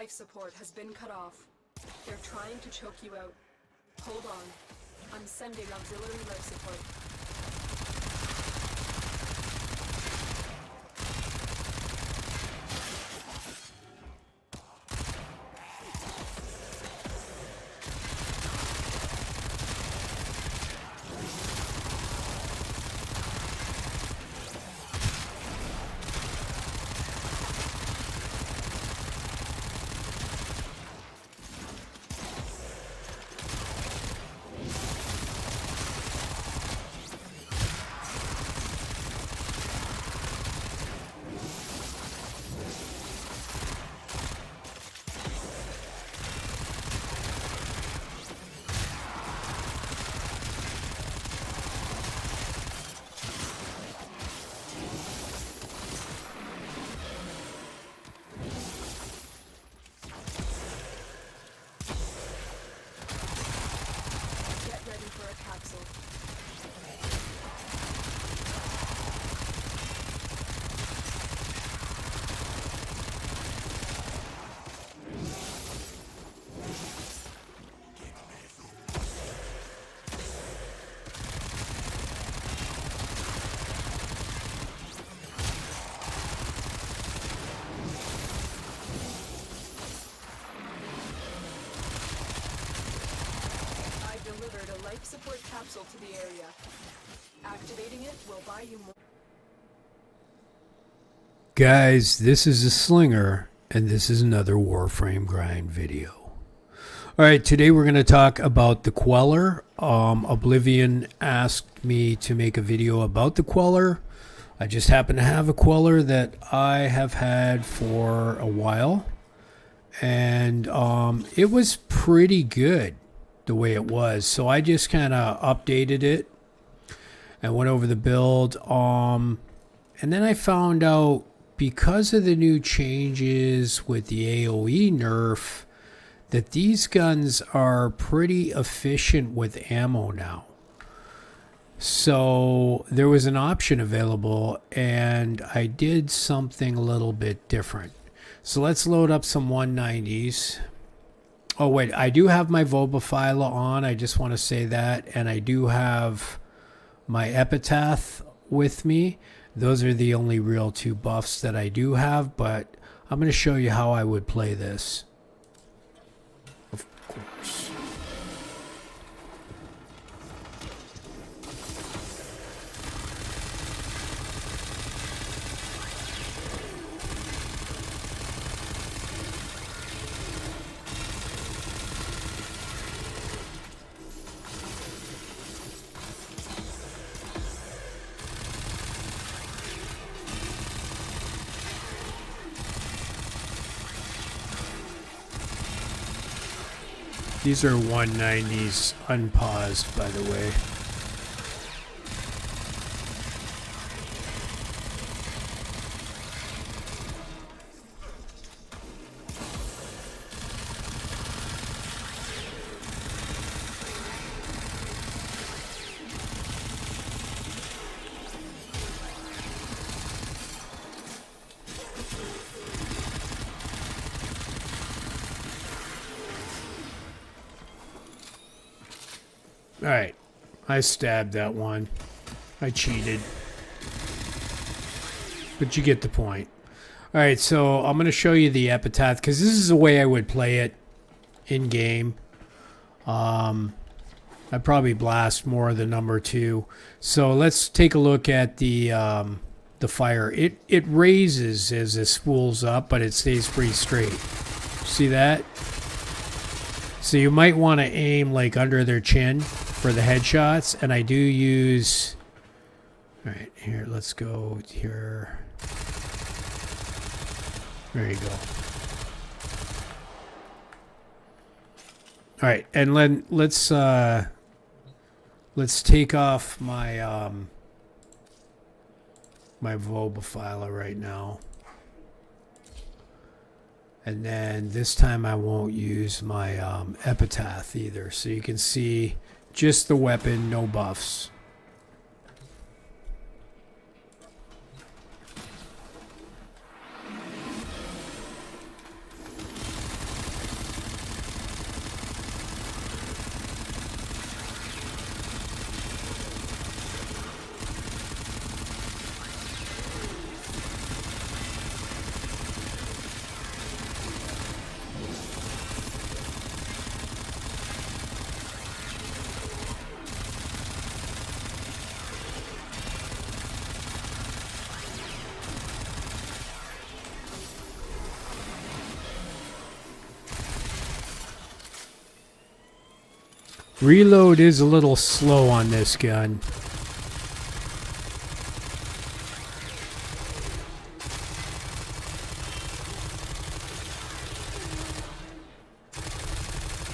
life support has been cut off. They're trying to choke you out. Hold on. I'm sending auxiliary life support. Life support capsule to the area. Activating it will buy you more. Guys, this is a Slinger, and this is another Warframe Grind video. Alright, today we're going to talk about the Queller. Oblivion asked me to make a video about the Queller. I just happen to have a Queller that I have had for a while. And it was pretty good the way it was. So I just kind of updated it and went over the build. And then I found out, because of the new changes with the AoE nerf, that these guns are pretty efficient with ammo now. So there was an option available, and I did something a little bit different. So let's load up some 190s. Oh wait, I do have my Vobophyla on, I just want to say that, and I do have my Epitaph with me. Those are the only real two buffs that I do have, but I'm going to show you how I would play this. Of course. These are 190s unpaused, by the way. Alright, I stabbed that one. I cheated. But you get the point. Alright, so I'm going to show you the Epitaph, because this is the way I would play it in-game. I'd probably blast more the number 2. So let's take a look at the fire. It raises as it spools up, but it stays pretty straight. See that? So you might want to aim like under their chin for the headshots, and I do use... Alright, here, let's go here. There you go. Alright, and then let's take off my my Vobophyla right now. And then this time I won't use my Epitaph either. So you can see just the weapon, no buffs. Reload is a little slow on this gun.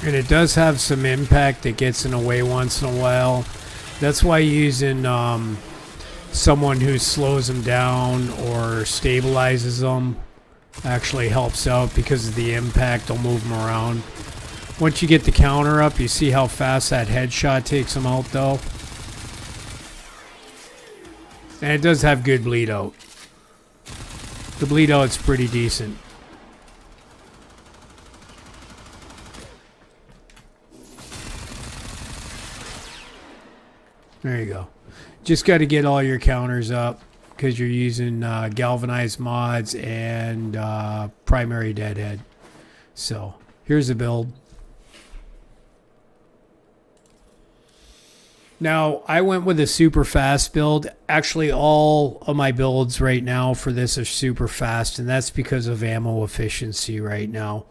And it does have some impact that gets in the way once in a while. That's why using someone who slows them down or stabilizes them actually helps out, because of the impact. They'll move them around. Once you get the counter up, you see how fast that headshot takes them out though. And it does have good bleed out. The bleed out's pretty decent. There you go. Just got to get all your counters up, because you're using galvanized mods and primary deadhead. So here's the build. Now I went with a super fast build. Actually, all of my builds right now for this are super fast, and that's because of ammo efficiency right now.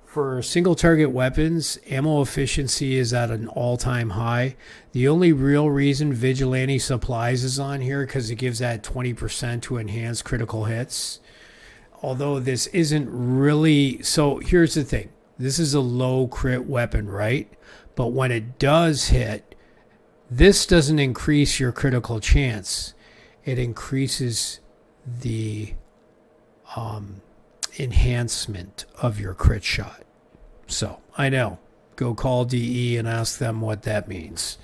For single target weapons, ammo efficiency is at an all-time high. The only real reason Vigilante Supplies is on here because it gives that 20% to enhance critical hits. Although this isn't really... So here's the thing. This is a low crit weapon, right? But when it does hit, this doesn't increase your critical chance. It increases the enhancement of your crit shot. So I know, go call DE and ask them what that means.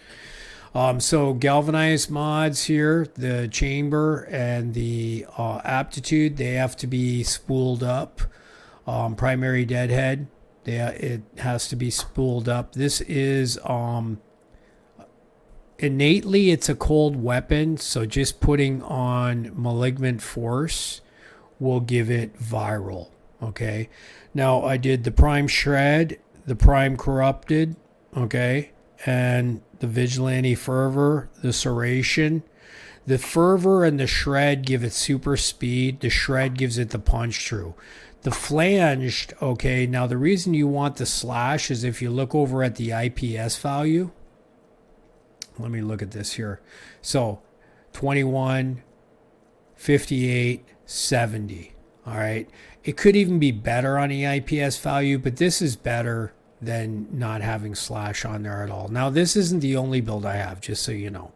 So galvanized mods here, the chamber and the aptitude, they have to be spooled up. Primary deadhead, it has to be spooled up. This is innately it's a cold weapon, so just putting on malignant force will give it viral. Okay, now I did the prime shred, the prime corrupted, okay, and the vigilante fervor, the serration. The fervor and the shred give it super speed. The shred gives it the punch through. The flanged, okay, now the reason you want the slash is if you look over at the IPS value. Let me look at this here. So 21, 58, 70. All right. It could even be better on the IPS value, but this is better than not having slash on there at all. Now, this isn't the only build I have, just so you know.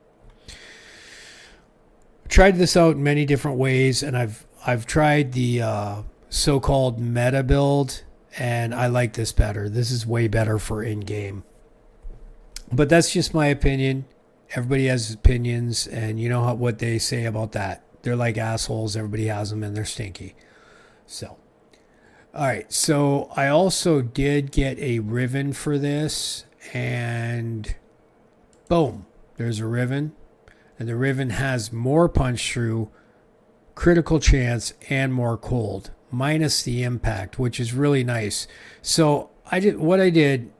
Tried this out in many different ways, and I've tried the so-called meta build, and I like this better. This is way better for in-game. But that's just my opinion. Everybody has opinions, and you know what they say about that. They're like assholes. Everybody has them, and they're stinky. So, all right. So I also did get a Riven for this, and boom, there's a Riven. And the Riven has more punch through, critical chance, and more cold, minus the impact, which is really nice. So I didn't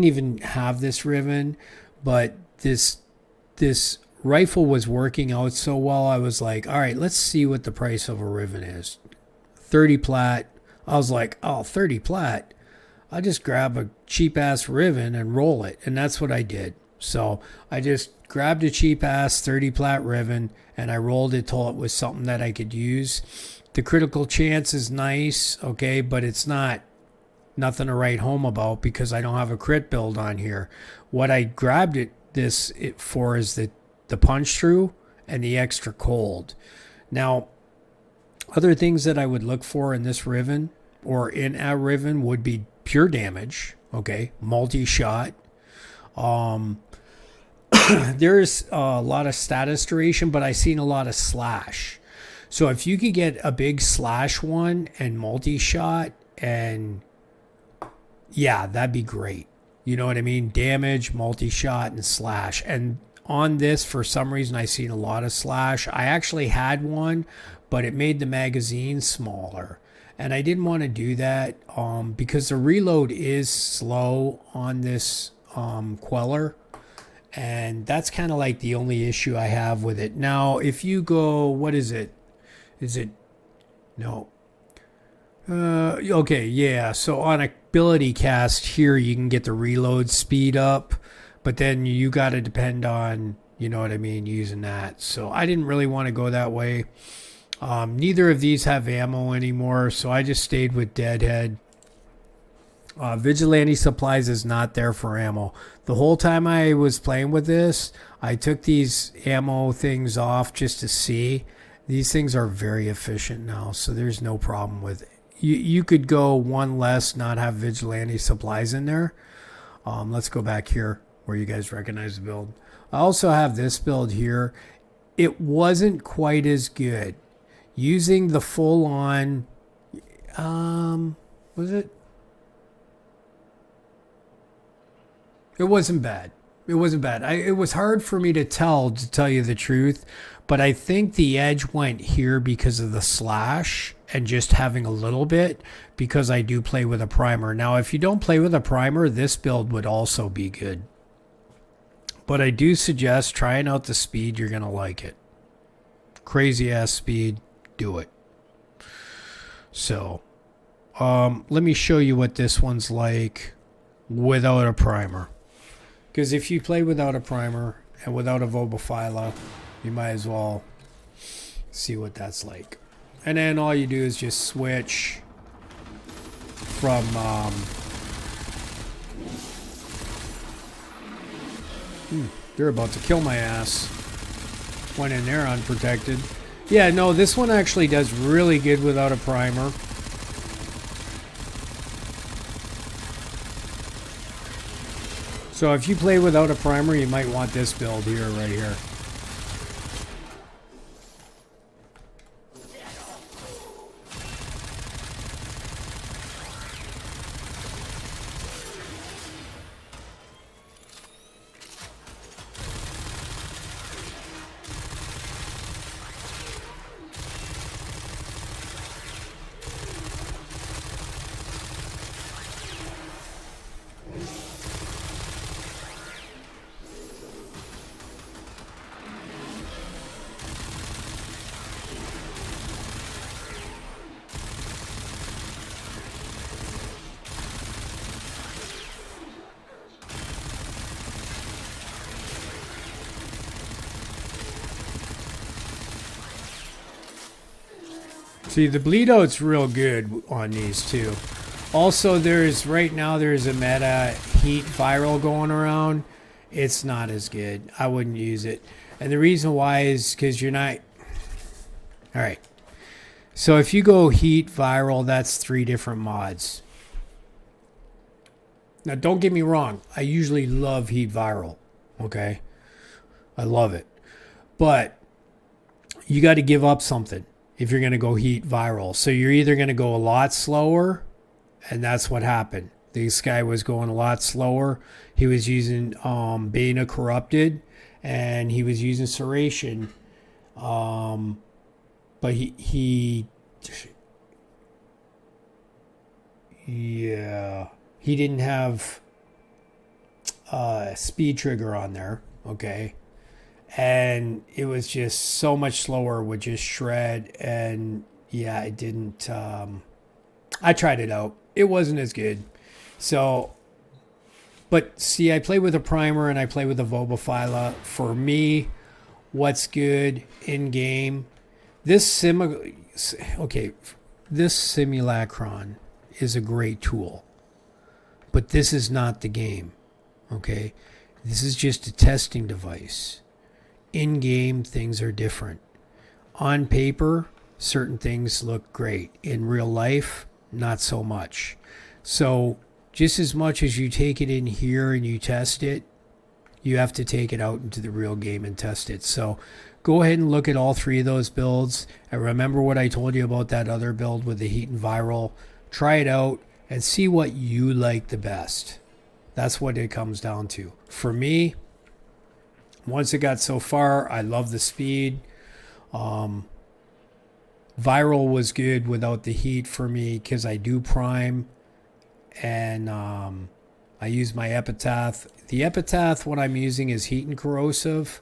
even have this Riven, but this rifle was working out so well. I was like, all right, let's see what the price of a Riven is. 30 plat. I was like, oh, 30 plat. I'll just grab a cheap ass Riven and roll it. And that's what I did. So I just grabbed a cheap ass 30 plat Riven and I rolled it till it was something that I could use. The critical chance is nice, okay, but it's nothing to write home about because I don't have a crit build on here. What I grabbed it for is the punch through and the extra cold. Now, other things that I would look for in this Riven or in a Riven would be pure damage, okay, multi-shot. There's a lot of status duration, but I've seen a lot of slash. So if you could get a big slash one and multi-shot, and yeah, that'd be great. You know what I mean? Damage, multi-shot, and slash. And on this, for some reason, I've seen a lot of slash. I actually had one, but it made the magazine smaller. And I didn't want to do that because the reload is slow on this quellor. And that's kind of like the only issue I have with it. Now, if you go, what is it? No. Okay, yeah. So on ability cast here, you can get the reload speed up, but then you got to depend on, you know what I mean, using that. So I didn't really want to go that way. Neither of these have ammo anymore, so I just stayed with Deadhead. Vigilante Supplies is not there for ammo. The whole time I was playing with this, I took these ammo things off just to see. These things are very efficient now, so there's no problem with it. You could go one less, not have Vigilante Supplies in there. Let's go back here where you guys recognize the build. I also have this build here. It wasn't quite as good. Using the full-on, was it? It wasn't bad. It wasn't bad. It was hard for me to tell you the truth, but I think the edge went here because of the slash and just having a little bit, because I do play with a primer. Now, if you don't play with a primer, this build would also be good. But I do suggest trying out the speed. You're going to like it. Crazy ass speed. Do it. So, let me show you what this one's like without a primer. Because if you play without a primer and without a Vobophyla, you might as well see what that's like. And then all you do is just switch from they're about to kill my ass. Went in there unprotected. Yeah, no, this one actually does really good without a primer. So if you play without a primer, you might want this build here, right here. See, the bleed out's real good on these too. Also, right now there's a meta heat viral going around. It's not as good. I wouldn't use it. And the reason why is because you're not... Alright. So if you go heat viral, that's 3 different mods. Now, don't get me wrong. I usually love heat viral. Okay? I love it. But you got to give up something if you're going to go heat viral. So you're either going to go a lot slower, and that's what happened. This guy was going a lot slower. He was using Beta Corrupted, and he was using Serration. But he didn't have speed trigger on there, okay? And it was just so much slower, would just shred, and yeah, it didn't, I tried it out. It wasn't as good. So, but see, I play with a primer and I play with a Vobophyla. For me, what's good in game, this simulacron is a great tool, but this is not the game, okay? This is just a testing device. In game, things are different. On paper, certain things look great. In real life, not so much. So just as much as you take it in here and you test it, you have to take it out into the real game and test it. So go ahead and look at all 3 of those builds. And remember what I told you about that other build with the heat and viral. Try it out and see what you like the best. That's what it comes down to. For me, once it got so far, I love the speed. Viral was good without the heat for me because I do prime. And I use my epitaph. The epitaph, what I'm using is heat and corrosive,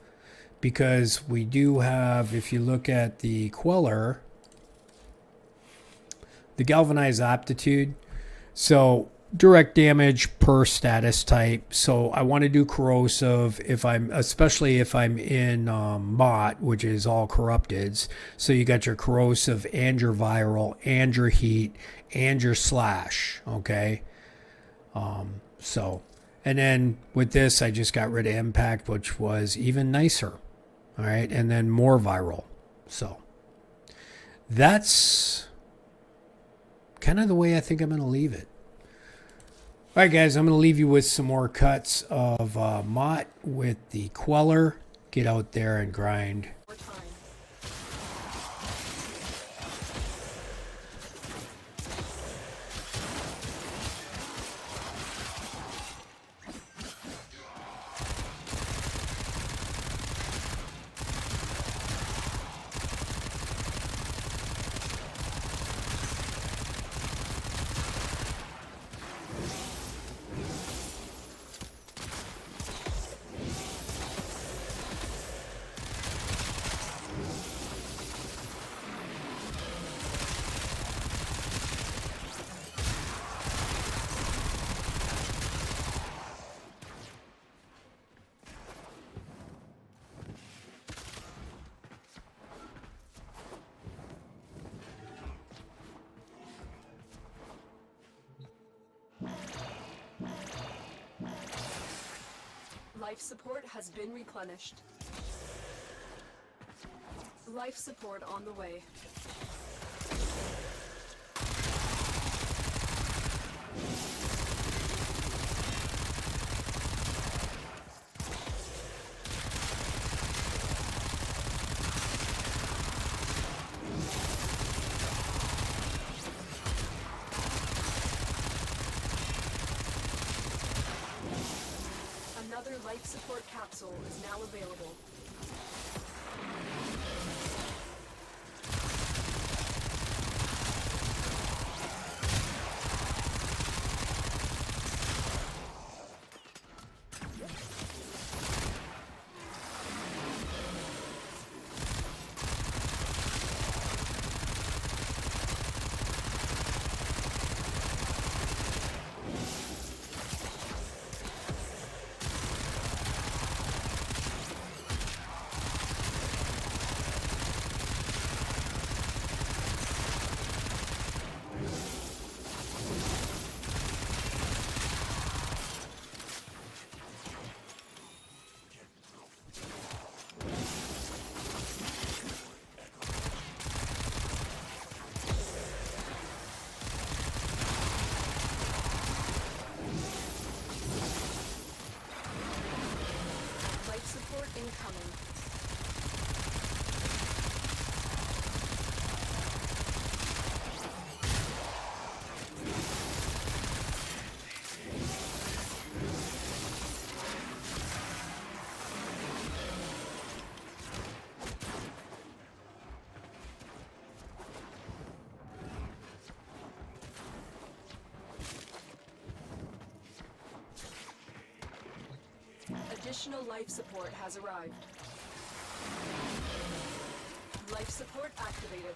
because we do have, if you look at the quellor, the galvanized aptitude. So direct damage per status type. So I want to do corrosive especially if I'm in Mott, which is all corrupteds. So you got your corrosive and your viral and your heat and your slash. Okay. And then with this, I just got rid of impact, which was even nicer. All right. And then more viral. So that's kind of the way I think I'm going to leave it. All right, guys, I'm going to leave you with some more cuts of Mott with the Queller. Get out there and grind. Life support has been replenished. Life support on the way. Another life support capsule is now available. Life support incoming. Additional life support has arrived. Life support activated.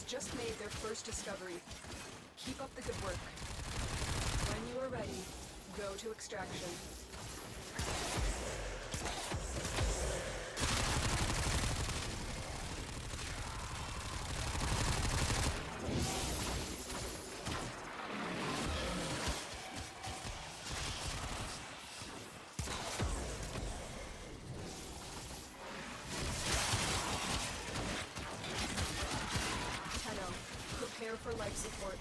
Just made their first discovery. Keep up the good work. When you are ready, go to extraction. Prepare for life support.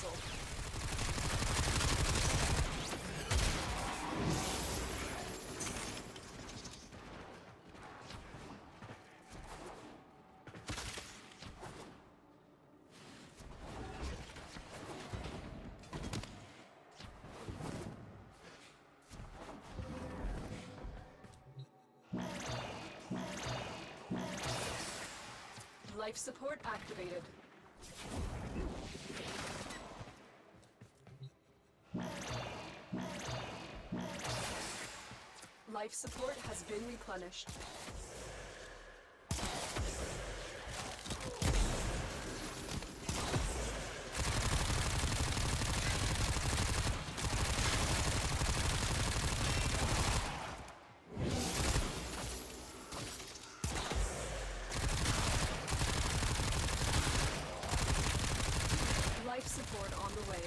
capsule. Life support activated. Life support has been replenished. Life support on the way.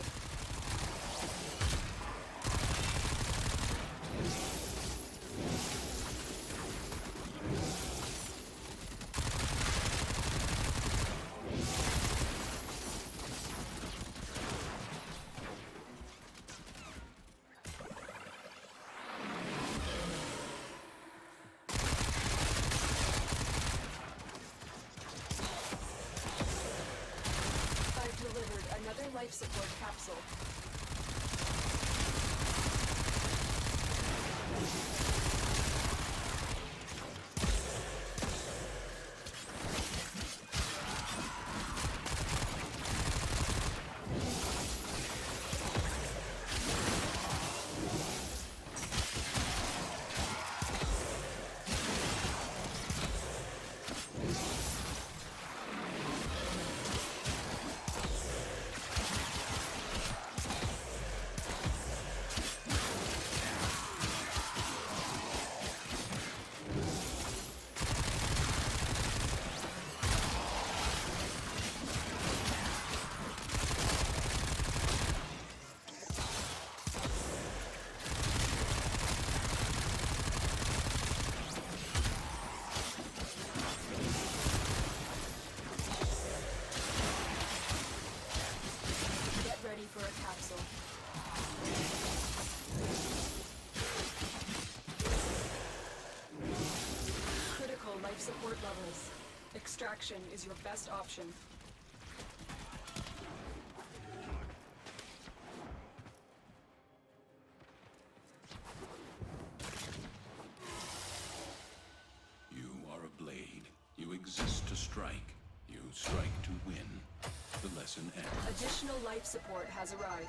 I've delivered another life support capsule. Ready for a capsule. Critical life support levels. Extraction is your best option. You are a blade. You exist to strike. You strike to win. The lesson ends. Additional life support has arrived.